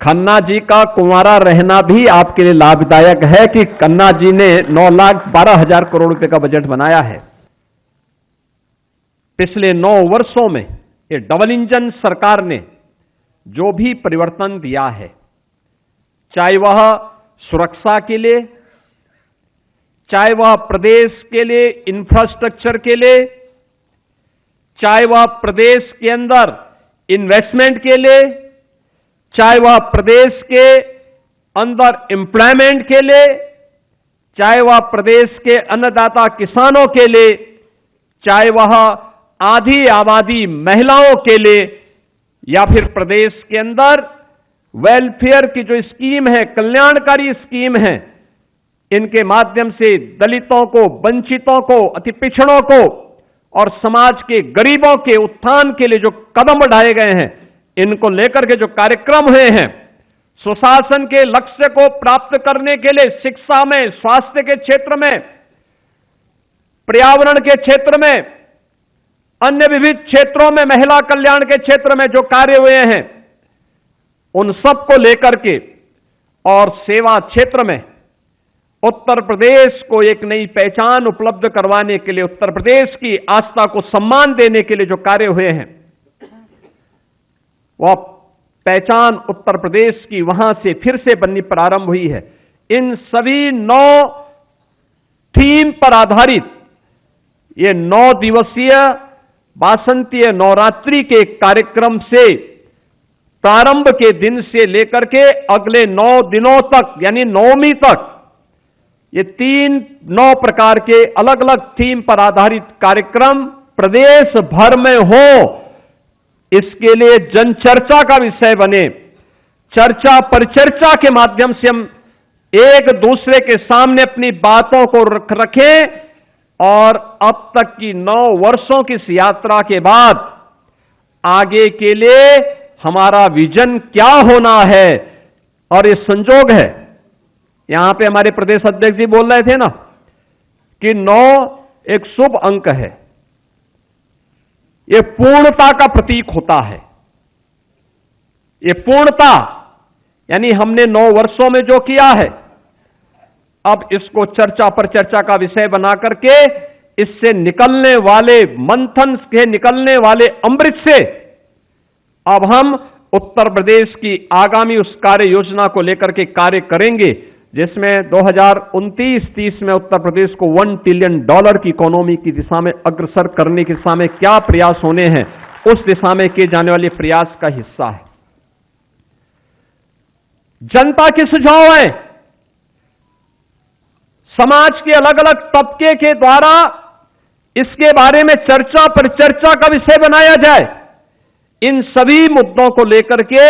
खन्ना जी का कुंवारा रहना भी आपके लिए लाभदायक है कि खन्ना जी ने 9,12,000 करोड़ रुपए का बजट बनाया है। पिछले 9 वर्षों में ये डबल इंजन सरकार ने जो भी परिवर्तन दिया है, चाहे वह सुरक्षा के लिए, चाहे वह प्रदेश के लिए इंफ्रास्ट्रक्चर के लिए, चाहे वह प्रदेश के अंदर इन्वेस्टमेंट के लिए, चाहे वह प्रदेश के अंदर एम्प्लॉयमेंट के लिए, चाहे वह प्रदेश के अन्नदाता किसानों के लिए, चाहे वह आधी आबादी महिलाओं के लिए, या फिर प्रदेश के अंदर वेलफेयर की जो स्कीम है, कल्याणकारी स्कीम है, इनके माध्यम से दलितों को, वंचितों को, अति पिछड़ों को और समाज के गरीबों के उत्थान के लिए जो कदम बढ़ाए गए हैं, इनको लेकर के जो कार्यक्रम हुए हैं, सुशासन के लक्ष्य को प्राप्त करने के लिए शिक्षा में, स्वास्थ्य के क्षेत्र में, पर्यावरण के क्षेत्र में, अन्य विविध क्षेत्रों में, महिला कल्याण के क्षेत्र में जो कार्य हुए हैं, उन सब को लेकर के और सेवा क्षेत्र में उत्तर प्रदेश को एक नई पहचान उपलब्ध करवाने के लिए, उत्तर प्रदेश की आस्था को सम्मान देने के लिए जो कार्य हुए हैं, वह पहचान उत्तर प्रदेश की वहां से फिर से बननी प्रारंभ हुई है। इन सभी 9 थीम पर आधारित ये 9 दिवसीय वासंतीय नवरात्रि के कार्यक्रम से प्रारंभ के दिन से लेकर के अगले 9 दिनों तक, यानी नवमी तक, ये 9 प्रकार के अलग अलग थीम पर आधारित कार्यक्रम प्रदेश भर में हो, इसके लिए जनचर्चा का विषय बने। चर्चा परिचर्चा के माध्यम से हम एक दूसरे के सामने अपनी बातों को रखें और अब तक की 9 वर्षों की इस यात्रा के बाद आगे के लिए हमारा विजन क्या होना है। और ये संजोग है, यहां पे हमारे प्रदेश अध्यक्ष जी बोल रहे थे ना कि 9 एक शुभ अंक है, ये पूर्णता का प्रतीक होता है। ये पूर्णता यानी हमने 9 वर्षों में जो किया है, अब इसको चर्चा पर चर्चा का विषय बना करके इससे निकलने वाले मंथन के निकलने वाले अमृत से अब हम उत्तर प्रदेश की आगामी उस कार्य योजना को लेकर के कार्य करेंगे, जिसमें 2029-30 में उत्तर प्रदेश को $1 ट्रिलियन की इकोनॉमी की दिशा में अग्रसर करने की दिशा में क्या प्रयास होने हैं, उस दिशा में किए जाने वाले प्रयास का हिस्सा है। जनता के सुझाव हैं, समाज के अलग अलग तबके के द्वारा इसके बारे में चर्चा पर चर्चा का विषय बनाया जाए। इन सभी मुद्दों को लेकर के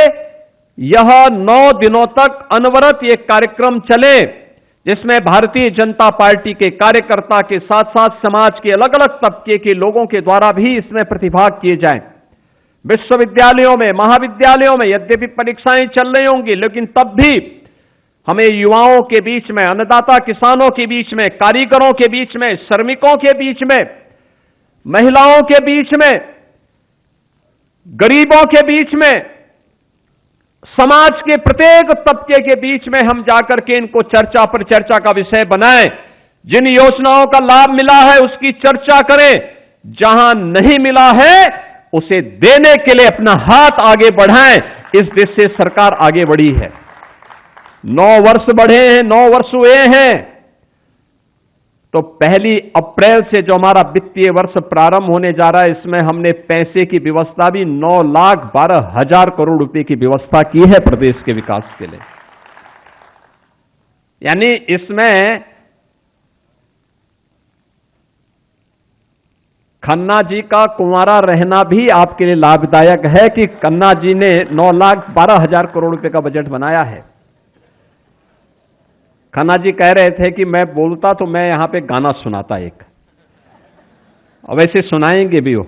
यह 9 दिनों तक अनवरत ये कार्यक्रम चले, जिसमें भारतीय जनता पार्टी के कार्यकर्ता के साथ साथ समाज के अलग अलग तबके के लोगों के द्वारा भी इसमें प्रतिभाग किए जाएं। विश्वविद्यालयों में, महाविद्यालयों में यद्यपि परीक्षाएं चल रही होंगी, लेकिन तब भी हमें युवाओं के बीच में, अन्नदाता किसानों के बीच में, कारीगरों के बीच में, श्रमिकों के बीच में, महिलाओं के बीच में, गरीबों के बीच में, समाज के प्रत्येक तबके के बीच में हम जाकर के इनको चर्चा पर चर्चा का विषय बनाएं। जिन योजनाओं का लाभ मिला है उसकी चर्चा करें, जहां नहीं मिला है उसे देने के लिए अपना हाथ आगे बढ़ाएं। इस देश से सरकार आगे बढ़ी है। 9 वर्ष बढ़े हैं, 9 वर्ष हुए हैं, तो 1 अप्रैल से जो हमारा वित्तीय वर्ष प्रारंभ होने जा रहा है, इसमें हमने पैसे की व्यवस्था भी 9,12,000 करोड़ रुपए की व्यवस्था की है प्रदेश के विकास के लिए। यानी इसमें खन्ना जी का कुंवारा रहना भी आपके लिए लाभदायक है कि खन्ना जी ने 9,12,000 करोड़ रुपए का बजट बनाया है। खन्ना जी कह रहे थे कि मैं बोलता तो मैं यहां पे गाना सुनाता एक, और वैसे सुनाएंगे भी वो।